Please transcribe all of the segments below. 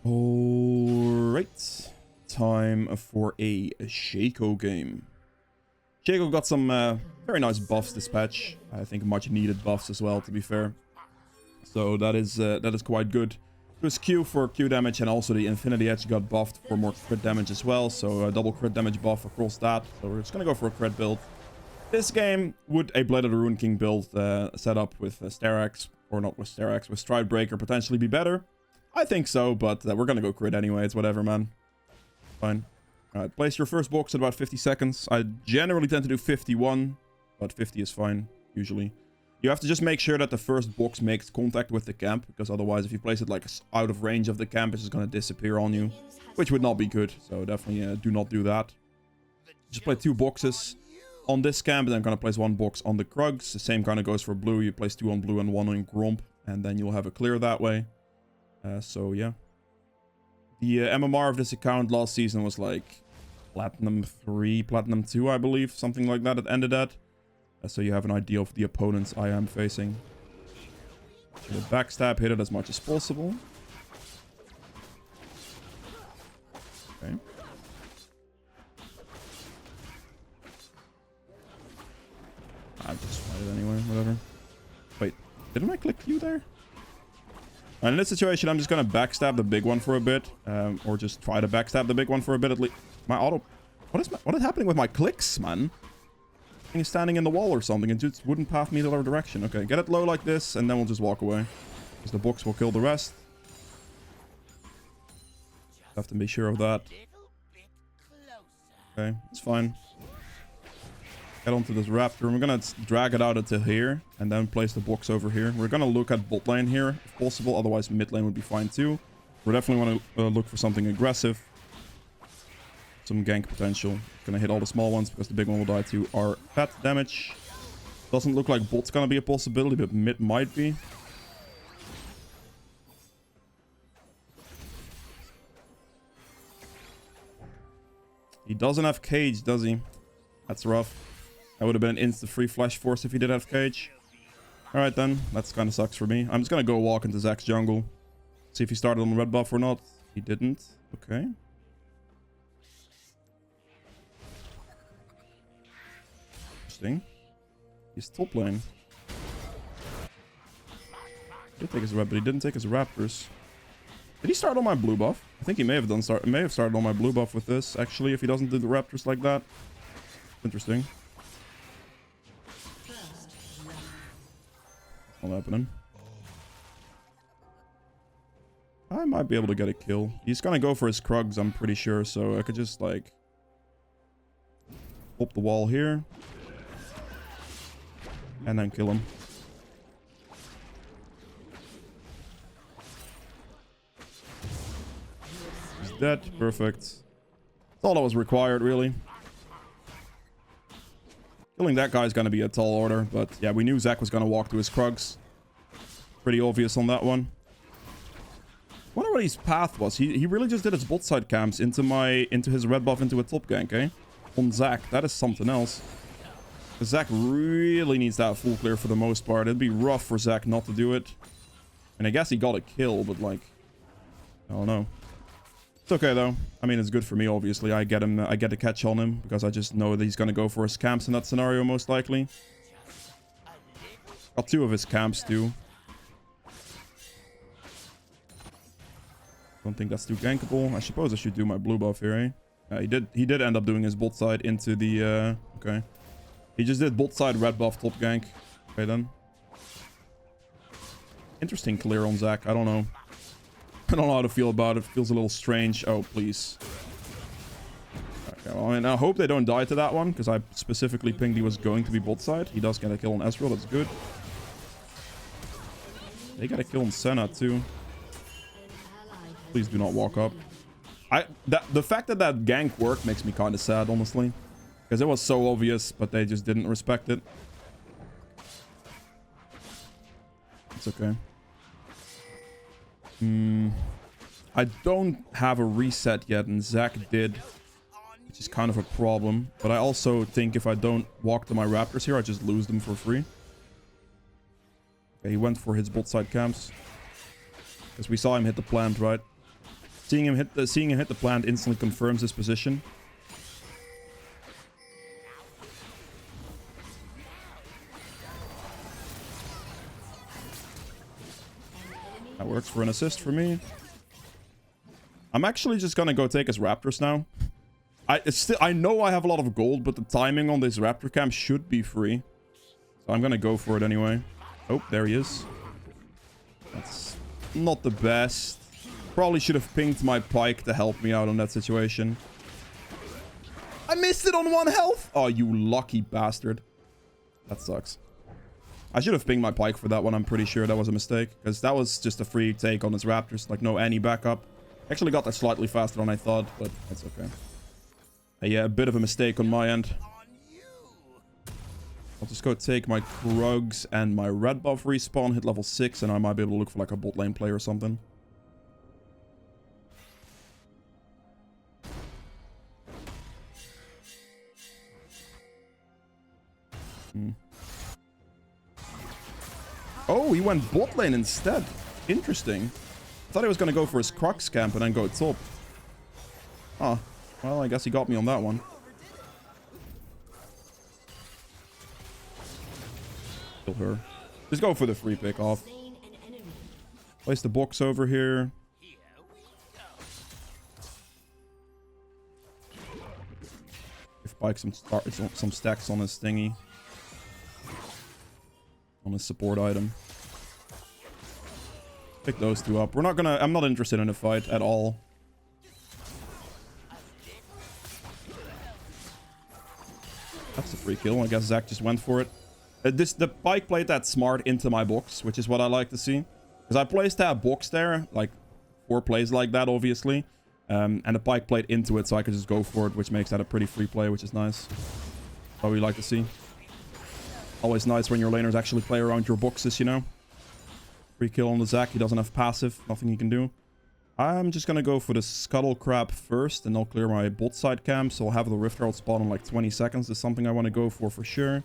Alright. Time for a Shaco game. Shaco got some very nice buffs this patch. I think much needed buffs as well, to be fair. So that is quite good. It was Q for Q damage, and also the Infinity Edge got buffed for more crit damage as well. So a double crit damage buff across that. So we're just gonna go for a crit build. This game, would a Blade of the Rune King build set up with Sterax, or not with Sterax, with Stridebreaker potentially be better? I think so, but we're gonna go crit anyway. It's whatever, man. Fine. Alright, place your first box in about 50 seconds. I generally tend to do 51, but 50 is fine, usually. You have to just make sure that the first box makes contact with the camp, because otherwise if you place it like out of range of the camp, it's just gonna disappear on you, which would not be good. So definitely do not do that. Just play 2 boxes on this camp, and then I'm gonna place 1 box on the Krugs. The same kind of goes for blue. You place 2 on blue and 1 on Gromp, and then you'll have a clear that way. So yeah. The MMR of this account last season was like Platinum 3, Platinum 2, I believe. Something like that it ended at. So you have an idea of the opponents I am facing. Should backstab, hit it as much as possible. Okay. I just fight it anyway, whatever. Wait, didn't I click Q there? And in this situation, I'm just gonna backstab the big one for a bit, or just try to backstab the big one for a bit at least. My auto, what is happening with my clicks, man? He's standing in the wall or something, and just wouldn't path me the other direction. Okay, get it low like this, and then we'll just walk away, because the box will kill the rest. Have to be sure of that. Okay, it's fine. Get onto this raptor. We're gonna drag it out until here, and then place the box over here. We're gonna look at bot lane here, if possible. Otherwise, mid lane would be fine too. We definitely want to look for something aggressive. Some gank potential. Gonna hit all the small ones, because the big one will die to our pet damage. Doesn't look like bot's gonna be a possibility, but mid might be. He doesn't have cage, does he? That's rough. That would have been an instant free flash force if he did have cage. Alright then, that's kind of sucks for me. I'm just gonna go walk into Zach's jungle. See if he started on the red buff or not. He didn't. Okay. Interesting. He's top lane. He did take his red, but he didn't take his raptors. Did he start on my blue buff? I think he may have started on my blue buff with this, actually, if he doesn't do the raptors like that. Interesting. Not happening. I might be able to get a kill. He's gonna go for his Krugs, I'm pretty sure, so I could just, like, pop the wall here. And then kill him. He's dead. Perfect. That's all that was required, really. Killing that guy is going to be a tall order, but yeah, we knew Zach was going to walk to his Krugs. Pretty obvious on that one. Wonder what his path was. He really just did his bot side camps into his red buff into a top gank, eh? On Zach. That is something else. Because Zach really needs that full clear for the most part. It'd be rough for Zach not to do it. And I guess he got a kill, but like, I don't know. It's okay though. I mean, it's good for me, obviously. I get the catch on him, because I just know that he's gonna go for his camps in that scenario, most likely. Got 2 of his camps too. Don't think that's too gankable. I suppose I should do my blue buff here, eh? He did end up doing his bot side into the okay. He just did bot side red buff top gank. Okay then. Interesting clear on Zach. I don't know. I don't know how to feel about it. Feels a little strange. Oh, please. Okay, well, I mean, I hope they don't die to that one, because I specifically pinged he was going to be bot side. He does get a kill on Ezreal. That's good. They got a kill on Senna too. Please do not walk up. The fact that gank worked makes me kind of sad, honestly. Because it was so obvious, but they just didn't respect it. It's okay. I don't have a reset yet, and Zach did, which is kind of a problem. But I also think if I don't walk to my raptors here, I just lose them for free. Okay, he went for his bot side camps. Because we saw him hit the plant, right? Seeing him hit the plant instantly confirms his position. That works for an assist for me. I'm actually just gonna go take his raptors now. I know I have a lot of gold, but the timing on this raptor camp should be free. So I'm gonna go for it anyway. Oh, there he is. That's not the best. Probably should have pinged my pike to help me out on that situation. I missed it on 1 health. Oh, you lucky bastard. That sucks. I should have pinged my pike for that one. I'm pretty sure that was a mistake. Because that was just a free take on his raptors. Like, no any backup. Actually got that slightly faster than I thought, but that's okay. Yeah, a bit of a mistake on my end. I'll just go take my Krugs and my red buff respawn, hit level 6, and I might be able to look for like a bot lane play or something. Oh, he went bot lane instead. Interesting. I thought he was going to go for his Crux camp and then go top. Ah, well, I guess he got me on that one. Kill her. Just go for the free pick off. Place the box over here. Give Pike some stacks on his thingy. On his support item. Pick those two up. I'm not interested in a fight at all. That's a free kill. I guess Zach just went for it. The Pike played that smart into my box, which is what I like to see. Because I placed that box there, like 4 plays like that, obviously. And the Pike played into it, so I could just go for it, which makes that a pretty free play, which is nice. What we like to see. Always nice when your laners actually play around your boxes, you know. Free kill on the Zac. He doesn't have passive. Nothing he can do. I'm just going to go for the Scuttle Crab first, and I'll clear my bot side camp, so I'll have the Rift Herald spawn in like 20 seconds. That's something I want to go for sure.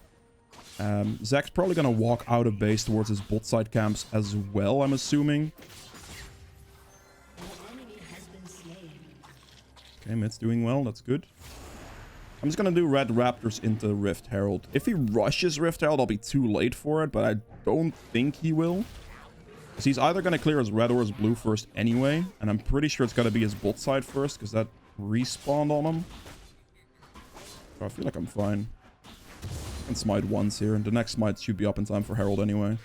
Zac's probably going to walk out of base towards his bot side camps as well, I'm assuming. Okay, mid's doing well. That's good. I'm just going to do Red Raptors into Rift Herald. If he rushes Rift Herald, I'll be too late for it, but I don't think he will. Because he's either going to clear his red or his blue first anyway. And I'm pretty sure it's going to be his bot side first, because that respawned on him. So I feel like I'm fine. I can smite once here, and the next smite should be up in time for Herald anyway.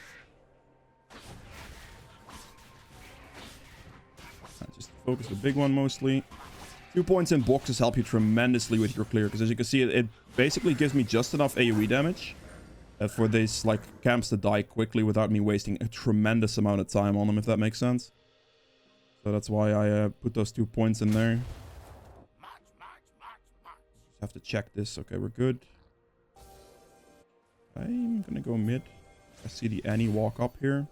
Just focus the big one mostly. 2 points in boxes help you tremendously with your clear, because as you can see, it basically gives me just enough AoE damage for these like camps to die quickly without me wasting a tremendous amount of time on them, if that makes sense. So that's why I put those 2 points in there. Just have to check this. Okay, we're good. I'm gonna go mid. I see the Annie walk up here.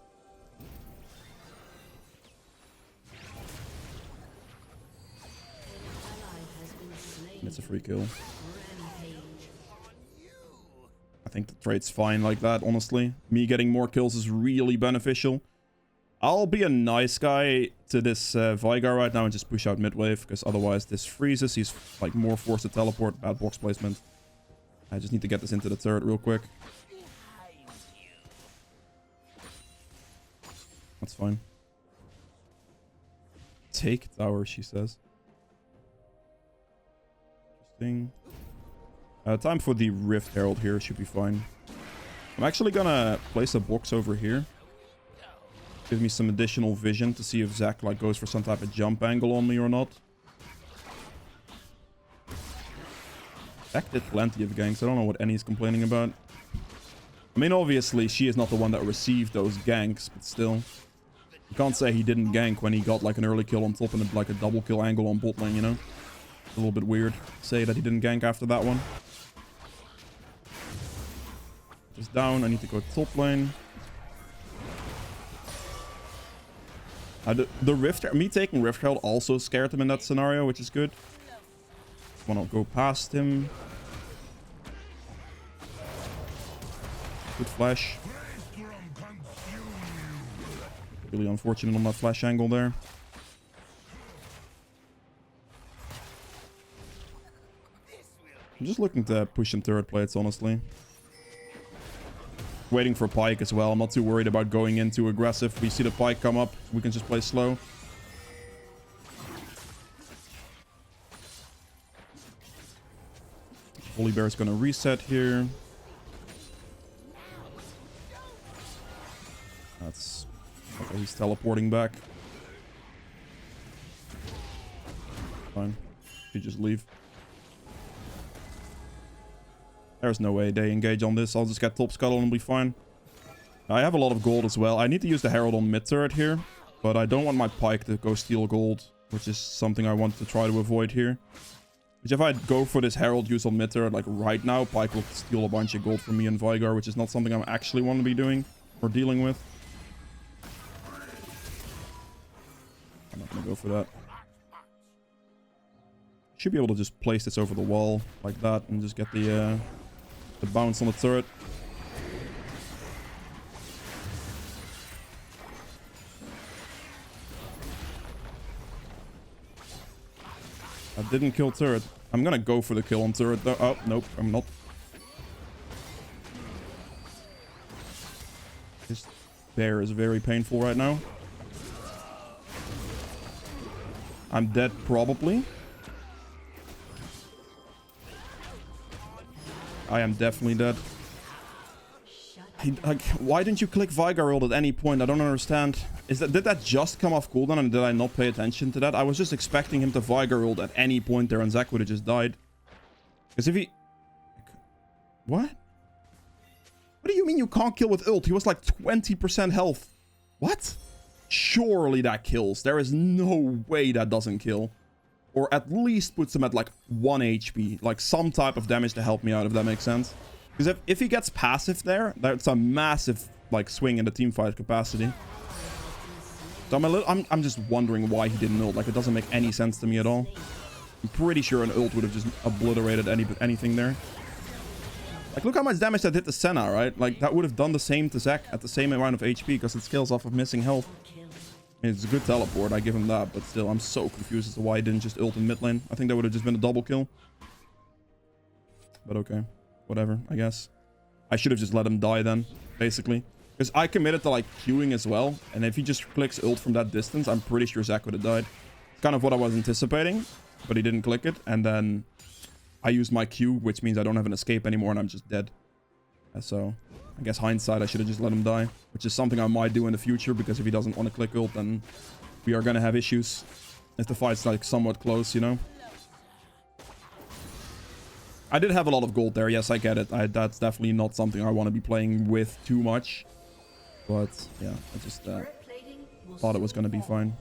And it's a free kill. I think the trade's fine like that, honestly. Me getting more kills is really beneficial. I'll be a nice guy to this Veigar right now and just push out mid-wave, because otherwise this freezes. He's like more forced to teleport. Bad box placement. I just need to get this into the turret real quick. That's fine. Take tower, she says. Interesting. Time for the Rift Herald here. Should be fine. I'm actually gonna place a box over here. Give me some additional vision to see if Zac like goes for some type of jump angle on me or not. Zac did plenty of ganks. I don't know what Annie's complaining about. I mean, obviously, she is not the one that received those ganks, but still. You can't say he didn't gank when he got like an early kill on top and like a double kill angle on bot lane, you know? A little bit weird to say that he didn't gank after that one. Just down. I need to go top lane. The Rift... Me taking Rift Herald also scared him in that scenario, which is good. Want to go past him. Good flash. Really unfortunate on that flash angle there. I'm just looking to push some turret plates, honestly. Waiting for Pike as well. I'm not too worried about going in too aggressive. We see the Pike come up. We can just play slow. Volibear is going to reset here. That's... Okay, he's teleporting back. Fine. Should just leave. There's no way they engage on this. I'll just get top scuttle and be fine. I have a lot of gold as well. I need to use the Herald on mid turret here. But I don't want my Pike to go steal gold. Which is something I want to try to avoid here. Which if I go for this Herald use on mid turret like right now, Pike will steal a bunch of gold from me and Vigar. Which is not something I actually want to be doing or dealing with. I'm not going to go for that. Should be able to just place this over the wall like that and just get the bounce on the turret. I didn't kill turret. I'm gonna go for the kill on turret though. Oh, nope, I'm not. This bear is very painful right now. I'm dead probably. I am definitely dead. Like, why didn't you click Vigar ult at any point? I don't understand. Did that just come off cooldown and did I not pay attention to that? I was just expecting him to Vigar ult at any point there and Zac would have just died. Because if he... What? What do you mean you can't kill with ult? He was like 20% health. What? Surely that kills. There is no way that doesn't kill. Or at least puts him at like 1 HP. Like some type of damage to help me out, if that makes sense. Because if he gets passive there, that's a massive like swing in the teamfight capacity. So I'm just wondering why he didn't ult. Like it doesn't make any sense to me at all. I'm pretty sure an ult would have just obliterated anything there. Like look how much damage that did to Senna, right? Like that would have done the same to Zac at the same amount of HP because it scales off of missing health. It's a good teleport, I give him that, but still, I'm so confused as to why he didn't just ult in mid lane. I think that would have just been a double kill. But okay, whatever, I guess. I should have just let him die then, basically. Because I committed to like queuing as well, and if he just clicks ult from that distance, I'm pretty sure Zac would have died. It's kind of what I was anticipating, but he didn't click it, and then I used my Q, which means I don't have an escape anymore, and I'm just dead. So... I guess hindsight, I should have just let him die. Which is something I might do in the future, because if he doesn't want to click ult, then we are going to have issues. If the fight's like somewhat close, you know? I did have a lot of gold there, yes, I get it. That's definitely not something I want to be playing with too much. But, yeah, I just thought it was going to be fine.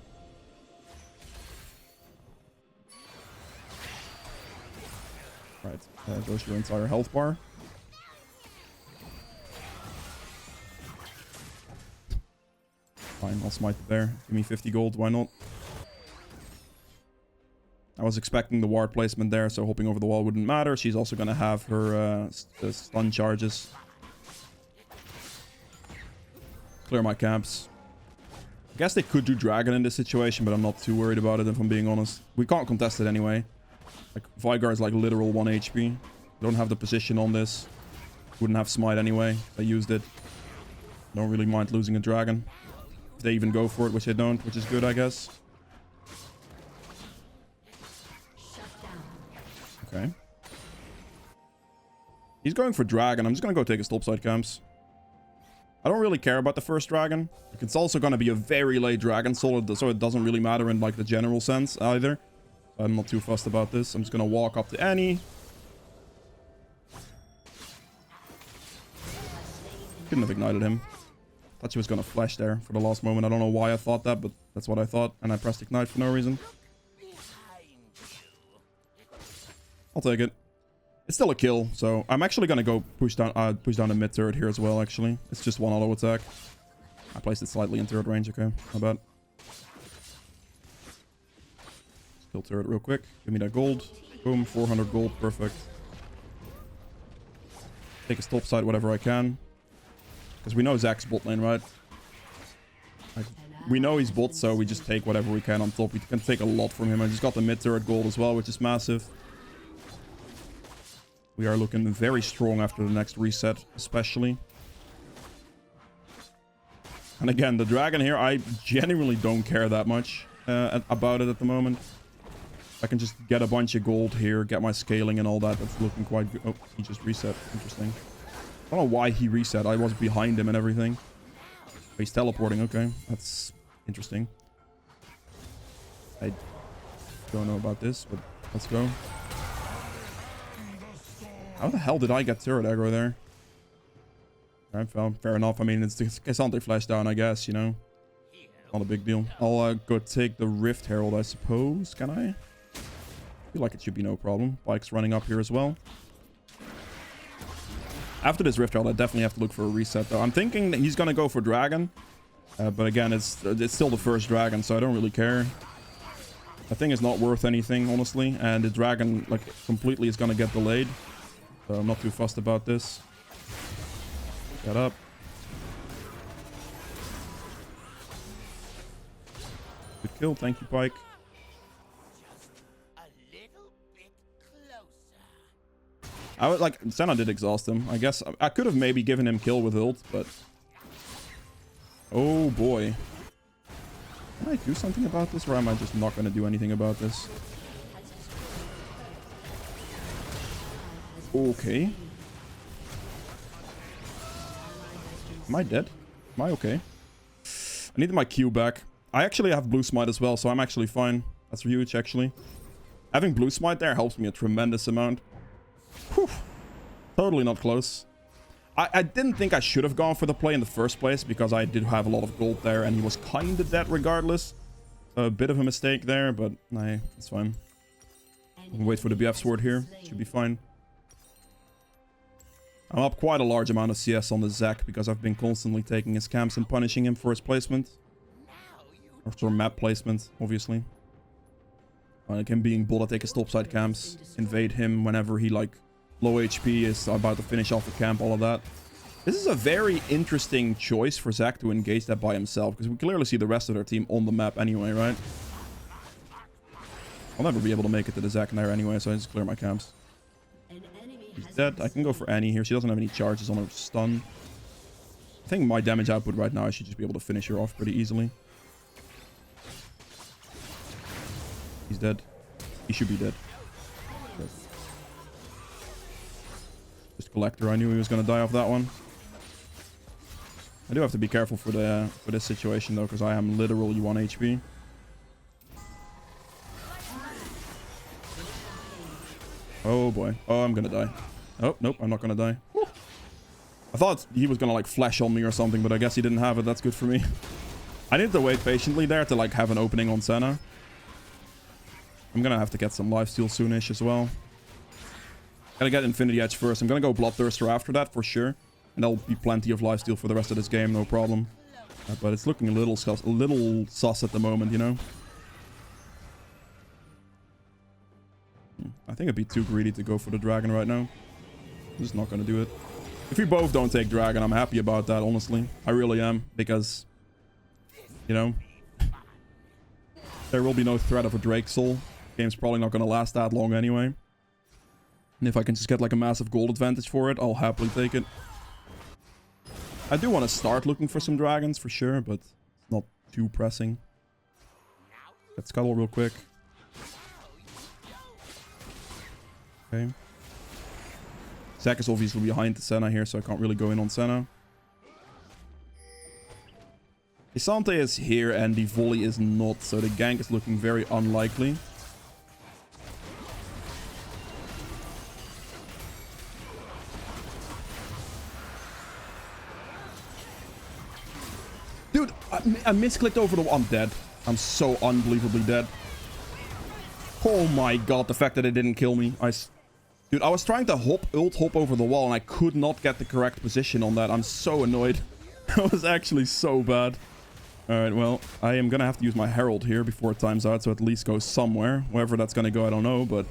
Right, goes your entire health bar. Fine, I'll smite the bear. Give me 50 gold, why not? I was expecting the ward placement there, so hopping over the wall wouldn't matter. She's also going to have her stun charges. Clear my camps. I guess they could do dragon in this situation, but I'm not too worried about it if I'm being honest. We can't contest it anyway. Like, Vigar is like literal 1 HP. Don't have the position on this. Wouldn't have smite anyway. I used it. Don't really mind losing a dragon. If they even go for it, which they don't, which is good, I guess. Okay. He's going for dragon. I'm just going to go take his topside camps. I don't really care about the first dragon. Like, it's also going to be a very late dragon, so it doesn't really matter in like the general sense either. I'm not too fussed about this. I'm just going to walk up to Annie. Couldn't have ignited him. Thought she was going to flash there for the last moment. I don't know why I thought that, but that's what I thought. And I pressed ignite for no reason. I'll take it. It's still a kill, so I'm actually going to go push down the mid turret here as well, actually. It's just one auto attack. I placed it slightly in turret range, okay. Not bad. Kill turret real quick. Give me that gold. Boom, 400 gold, perfect. Take a stop side, whatever I can. Because we know Zac's bot lane, right? Like, we know he's bot, so we just take whatever we can on top. We can take a lot from him. I just got the mid turret gold as well, which is massive. We are looking very strong after the next reset, especially. And again, the dragon here, I genuinely don't care that much about it at the moment. I can just get a bunch of gold here, get my scaling and all that. That's looking quite good. Oh, he just reset. Interesting. I don't know why he reset. I was behind him and everything. He's teleporting. Okay, that's interesting. I don't know about this, but let's go. How the hell did I get turret aggro there? Alright, fair enough. I mean, it's anti-flash down, I guess, you know. Not a big deal. I'll go take the Rift Herald, I suppose. Can I? I feel like it should be no problem. Bike's running up here as well. After this Rift Herald, I definitely have to look for a reset, though. I'm thinking that he's going to go for Dragon. But again, it's still the first Dragon, so I don't really care. The thing is not worth anything, honestly. And the Dragon, like, completely is going to get delayed. So I'm not too fussed about this. Get up. Good kill. Thank you, Pike. I would like Senna did exhaust him. I guess I could have maybe given him kill with ult, but oh boy. Can I do something about this, or am I just not going to do anything about this? Okay. Am I dead? Am I okay? I needed my Q back. I actually have blue smite as well, so I'm actually fine. That's huge, actually. Having blue smite there helps me a tremendous amount. Whew. Totally not close. I didn't think I should have gone for the play in the first place, because I did have a lot of gold there, and he was kind of dead regardless. So a bit of a mistake there, but nah, it's fine. We'll wait for the BF sword here. Should be fine. I'm up quite a large amount of CS on the Zac, because I've been constantly taking his camps and punishing him for his placement. Or for map placement, obviously. Like him being bull, I take his topside camps, invade him whenever he, like, low HP is about to finish off the camp, all of that. This is a very interesting choice for Zac to engage that by himself, because we clearly see the rest of their team on the map anyway, right? I'll never be able to make it to the Zac there anyway, so I just clear my camps. He's dead. I can go for Annie here. She doesn't have any charges on her stun. I think my damage output right now, I should just be able to finish her off pretty easily. He's dead. He should be dead. Good. Just Collector. I knew he was going to die off that one. I do have to be careful for this situation though, because I am literally 1 HP. Oh boy. Oh, I'm gonna die. Oh, nope, I'm not gonna die. Woo. I thought he was gonna like flash on me or something, but I guess he didn't have it. That's good for me. I need to wait patiently there to like have an opening on Senna. I'm gonna have to get some lifesteal soonish as well. Gotta get Infinity Edge first. I'm gonna go Bloodthirster after that for sure. And there'll be plenty of lifesteal for the rest of this game, no problem. But it's looking a little sus at the moment, you know? I think I'd be too greedy to go for the dragon right now. I'm just not gonna do it. If we both don't take dragon, I'm happy about that, honestly. I really am, because, you know, there will be no threat of a Drake Soul. Game's probably not gonna last that long anyway. And if I can just get like a massive gold advantage for it, I'll happily take it. I do want to start looking for some dragons for sure, but it's not too pressing. Get Scuttle real quick. Okay. Zac is obviously behind the Senna here, so I can't really go in on Senna. Isante is here and the volley is not, so the gank is looking very unlikely. Dude, I misclicked over the wall. I'm dead. I'm so unbelievably dead. Oh my god, the fact that it didn't kill me. Dude, I was trying to ult hop over the wall and I could not get the correct position on that. I'm so annoyed. That was actually so bad. Alright, well, I am gonna have to use my Herald here before it times out, so at least go somewhere. Wherever that's gonna go, I don't know, but...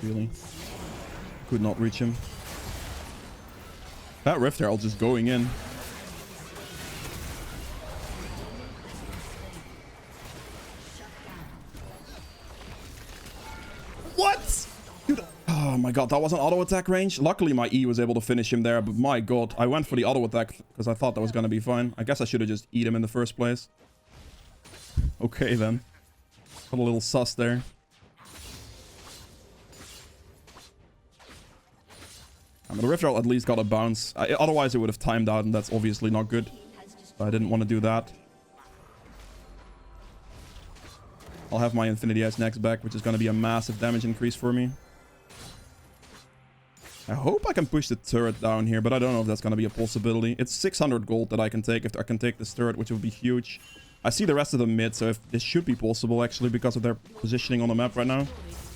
Really? Could not reach him. That Rift Herald just going in. my god, that was an auto attack range. Luckily, my E was able to finish him there, but my god, I went for the auto attack because I thought that was going to be fine. I guess I should have just eat him in the first place. Okay, then. Got a little sus there. I mean, the Rift Herald at least got a bounce. Otherwise, it would have timed out, and that's obviously not good. So I didn't want to do that. I'll have my Infinity Eyes next back, which is going to be a massive damage increase for me. I hope I can push the turret down here, but I don't know if that's going to be a possibility. It's 600 gold that I can take if I can take this turret, which would be huge. I see the rest of the mid, so if this should be possible, actually, because of their positioning on the map right now.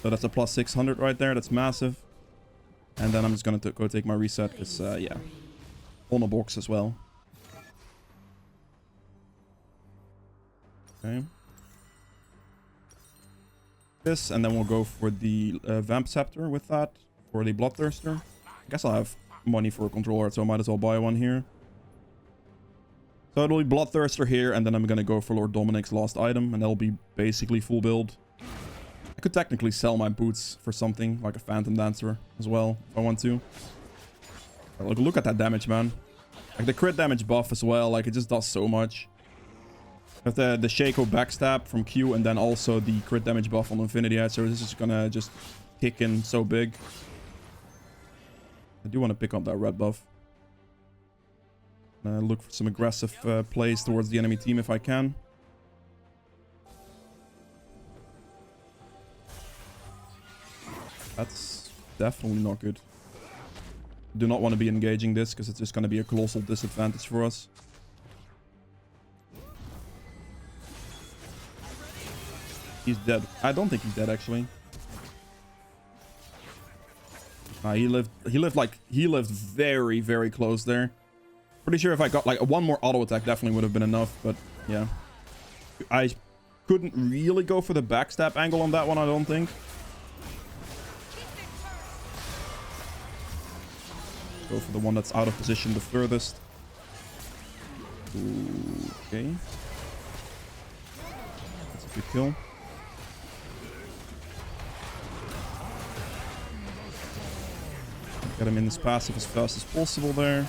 So that's a plus 600 right there. That's massive. And then I'm just going to go take my reset, because, yeah, on a box as well. Okay. This, and then we'll go for the Vamp Scepter with that, for the Bloodthirster. I guess I'll have money for a controller, so I might as well buy one here. So it'll be Bloodthirster here, and then I'm going to go for Lord Dominic's last item, and that'll be basically full build. I could technically sell my boots for something, like a Phantom Dancer as well, if I want to. Look at that damage, man. Like the crit damage buff as well, like it just does so much. With the Shaco backstab from Q, and then also the crit damage buff on Infinity Edge, so this is gonna just kick in so big. I do want to pick up that red buff. Look for some aggressive plays towards the enemy team if I can. That's definitely not good. Do not want to be engaging this, because it's just going to be a colossal disadvantage for us. He's dead. I don't think he's dead, actually. He lived very, very close there. Pretty sure if I got like one more auto attack, definitely would have been enough. But yeah, I couldn't really go for the backstab angle on that one, I don't think. Go for the one that's out of position the furthest. Okay. That's a good kill. Get him in his passive as fast as possible there.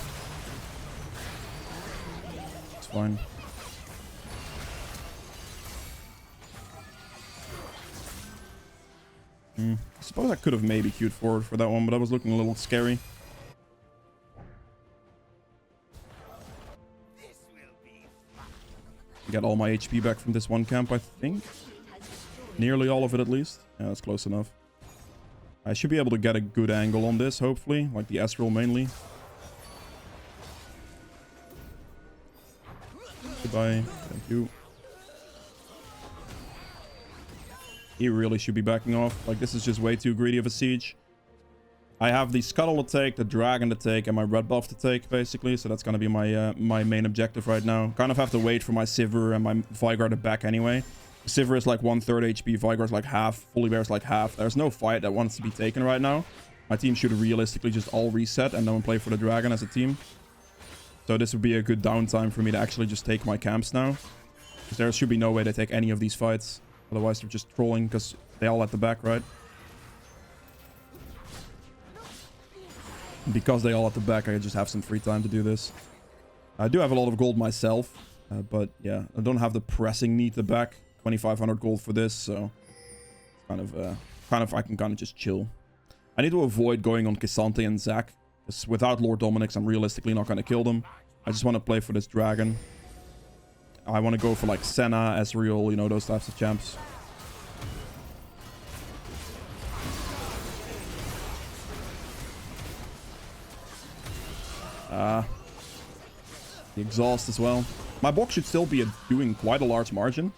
It's fine. I suppose I could have maybe queued forward for that one, but that was looking a little scary. Get all my HP back from this one camp, I think. Nearly all of it, at least. Yeah, that's close enough. I should be able to get a good angle on this, hopefully. Like the Astral mainly. Goodbye. Thank you. He really should be backing off. Like, this is just way too greedy of a siege. I have the Scuttle to take, the Dragon to take, and my red buff to take, basically. So that's going to be my my main objective right now. Kind of have to wait for my Sivir and my Vigor to back anyway. Sivir is like 1/3 HP, Vigor is like half, Fully Bear is like half. There's no fight that wants to be taken right now. My team should realistically just all reset and then play for the Dragon as a team. So this would be a good downtime for me to actually just take my camps now. Because there should be no way they take any of these fights. Otherwise they're just trolling because they all at the back, right? Because they all at the back, I just have some free time to do this. I do have a lot of gold myself. But yeah, I don't have the pressing need to back. 2,500 gold for this, so kind of I can kind of just chill. I need to avoid going on K'Sante and Zac, because without Lord Dominic's, I'm realistically not going to kill them. I just want to play for this Dragon. I want to go for like Senna, Ezreal, you know, those types of champs. The exhaust as well. My box should still be doing quite a large margin.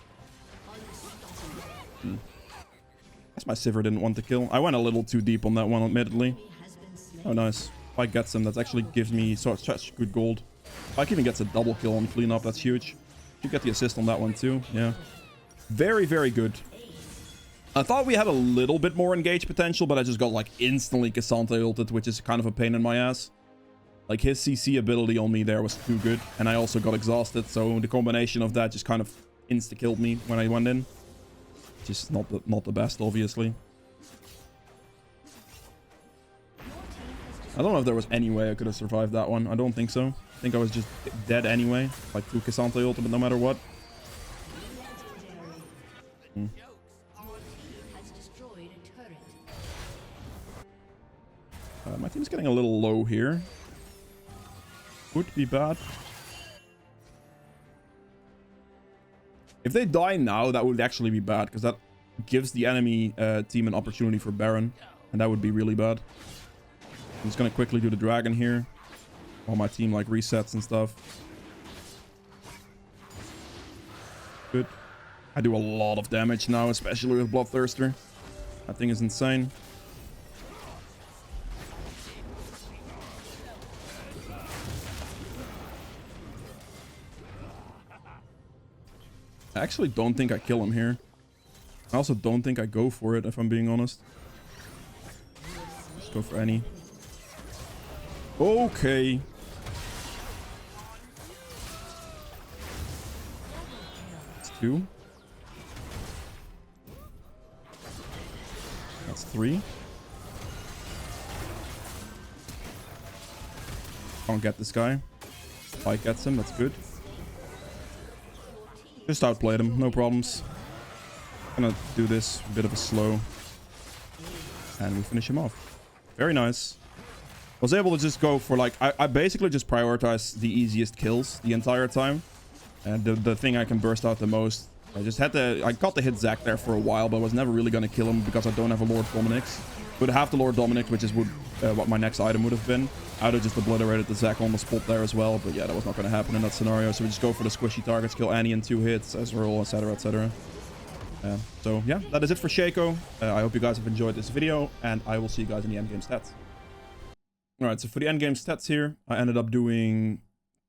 Guess my Sivir didn't want to kill. I went a little too deep on that one, admittedly. Oh, nice. If I get some, that actually gives me such good gold. If I even gets a double kill on cleanup, that's huge. Should get the assist on that one too. Yeah. Very, very good. I thought we had a little bit more engage potential, but I just got like instantly K'Sante ulted, which is kind of a pain in my ass. Like his CC ability on me there was too good. And I also got exhausted. So the combination of that just kind of insta-killed me when I went in. Just not the best, obviously. I don't know if there was any way I could have survived that one. I don't think so. I think I was just dead anyway. Like 2 Cassante ultimate no matter what. My team's getting a little low here. Would be bad. If they die now, that would actually be bad, because that gives the enemy team an opportunity for Baron, and that would be really bad. I'm just gonna quickly do the dragon here, while my team like resets and stuff. Good. I do a lot of damage now, especially with Bloodthirster. That thing is insane. I actually don't think I kill him here. I also don't think I go for it, if I'm being honest. Just go for any. Okay. That's 2. That's 3. Can't get this guy. Spike gets him, that's good. Just outplayed him, no problems. Gonna do this, a bit of a slow. And we finish him off. Very nice. Was able to just go for like... I basically just prioritized the easiest kills the entire time. And the thing I can burst out the most. I just had to... I got to hit Zac there for a while, but was never really gonna kill him because I don't have a Lord Dominic's. Would have the Lord Dominic, which is what my next item would have been. I would have just obliterated the Zac on the spot there as well, but yeah, that was not going to happen in that scenario. So we just go for the squishy targets, kill Annie in 2 hits, Ezreal, etc, etc. So yeah, that is it for Shaco. I hope you guys have enjoyed this video, and I will see you guys in the endgame stats. Alright, so for the endgame stats here, I ended up doing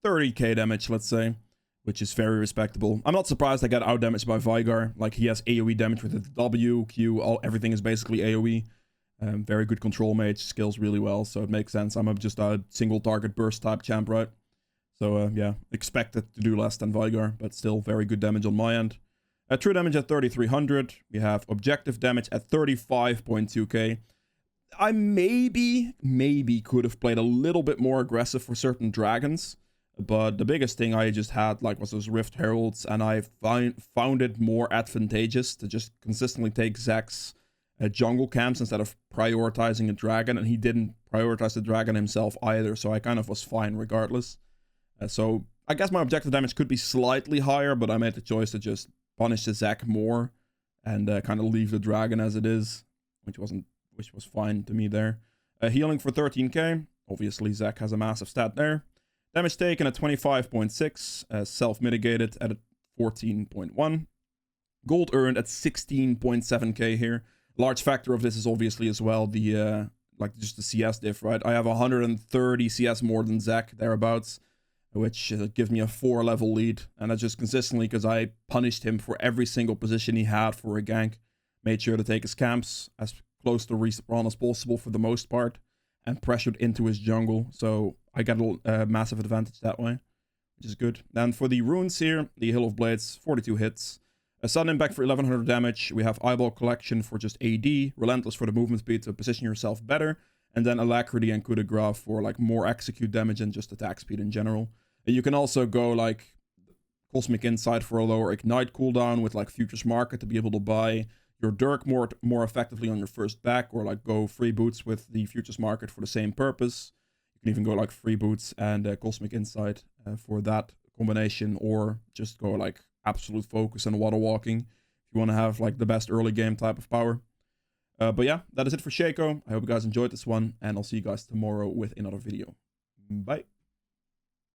30k damage, let's say, which is very respectable. I'm not surprised I got out-damaged by Veigar. Like, he has AoE damage with the W, Q, everything is basically AoE. Very good control mage, scales really well, so it makes sense. I'm just a single target burst type champ, right? So yeah, expected to do less than Veigar, but still very good damage on my end. True damage at 3300. We have objective damage at 35.2k. I maybe could have played a little bit more aggressive for certain dragons, but the biggest thing I just had like was those Rift Heralds, and I found it more advantageous to just consistently take Zac's jungle camps instead of prioritizing a dragon, and he didn't prioritize the dragon himself either, so I kind of was fine regardless. So I guess my objective damage could be slightly higher, but I made the choice to just punish the Zac more and kind of leave the dragon as it is, which was fine to me there. Healing for 13k. Obviously Zac has a massive stat there. Damage taken at 25.6, self-mitigated at 14.1. Gold earned at 16.7k here. Large factor of this is obviously as well the like just the CS diff, right? I have 130 CS more than Zac thereabouts, which gives me a 4 level lead, and that's just consistently because I punished him for every single position he had for a gank, made sure to take his camps as close to respawn as possible for the most part, and pressured into his jungle, so I got a massive advantage that way, which is good. Then for the runes here, the Hill of Blades, 42 hits. A sudden impact for 1100 damage. We have Eyeball Collection for just AD, Relentless for the movement speed to position yourself better, and then Alacrity and Coup de Grace for like more execute damage and just attack speed in general. And you can also go like Cosmic Insight for a lower ignite cooldown with like Futures Market to be able to buy your Dirk more effectively on your first back, or like go free boots with the Futures Market for the same purpose. You can even go like free boots and Cosmic Insight for that combination, or just go like absolute focus and water walking if you want to have like the best early game type of power. But yeah, that is it for Shaco. I hope you guys enjoyed this one, and I'll see you guys tomorrow with another video. Bye.